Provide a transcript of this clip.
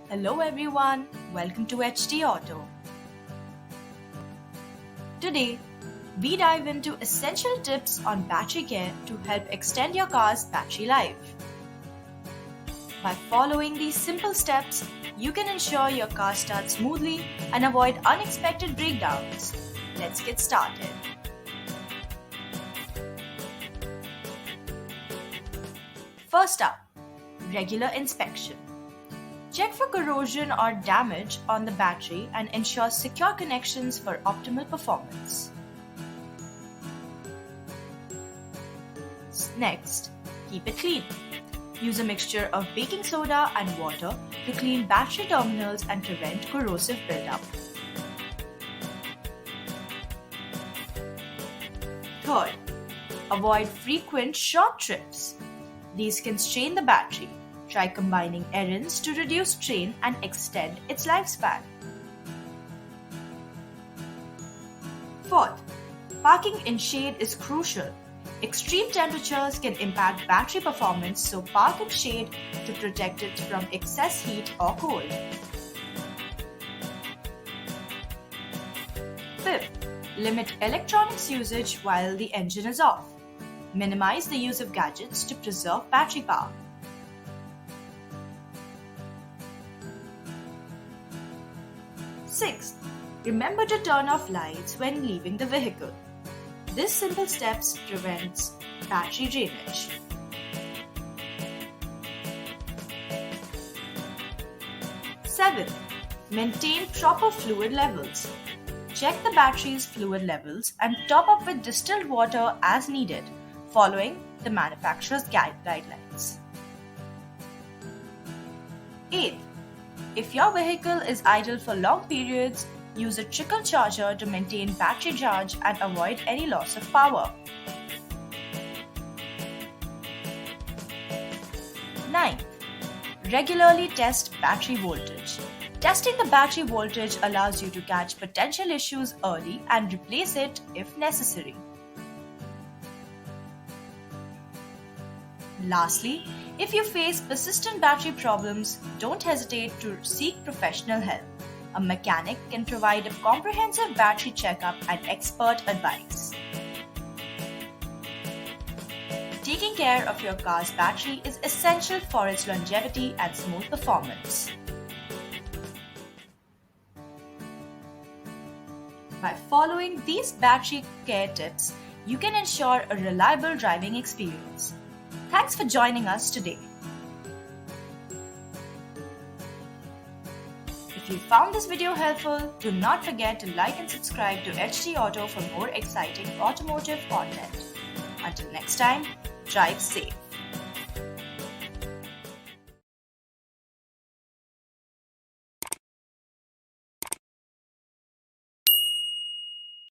Hello everyone, welcome to HT Auto. Today, we dive into essential tips on battery care to help extend your car's battery life. By following these simple steps, you can ensure your car starts smoothly and avoid unexpected breakdowns. Let's get started. First up, regular inspection. Check for corrosion or damage on the battery and ensure secure connections for optimal performance. Next, keep it clean. Use a mixture of baking soda and water to clean battery terminals and prevent corrosive buildup. Third, avoid frequent short trips. These can strain the battery. Try combining errands to reduce strain and extend its lifespan. Fourth, parking in shade is crucial. Extreme temperatures can impact battery performance, so park in shade to protect it from excess heat or cold. Fifth, limit electronics usage while the engine is off. Minimize the use of gadgets to preserve battery power. Sixth, remember to turn off lights when leaving the vehicle. This simple steps prevents battery drainage. Seventh, maintain proper fluid levels. Check the battery's fluid levels and top up with distilled water as needed, following the manufacturer's guidelines. Eighth, if your vehicle is idle for long periods, use a trickle charger to maintain battery charge and avoid any loss of power. Ninth, regularly test battery voltage. Testing the battery voltage allows you to catch potential issues early and replace it if necessary. Lastly, if you face persistent battery problems, don't hesitate to seek professional help. A mechanic can provide a comprehensive battery checkup and expert advice. Taking care of your car's battery is essential for its longevity and smooth performance. By following these battery care tips, you can ensure a reliable driving experience. Thanks for joining us today. If you found this video helpful, do not forget to like and subscribe to HT Auto for more exciting automotive content. Until next time, drive safe.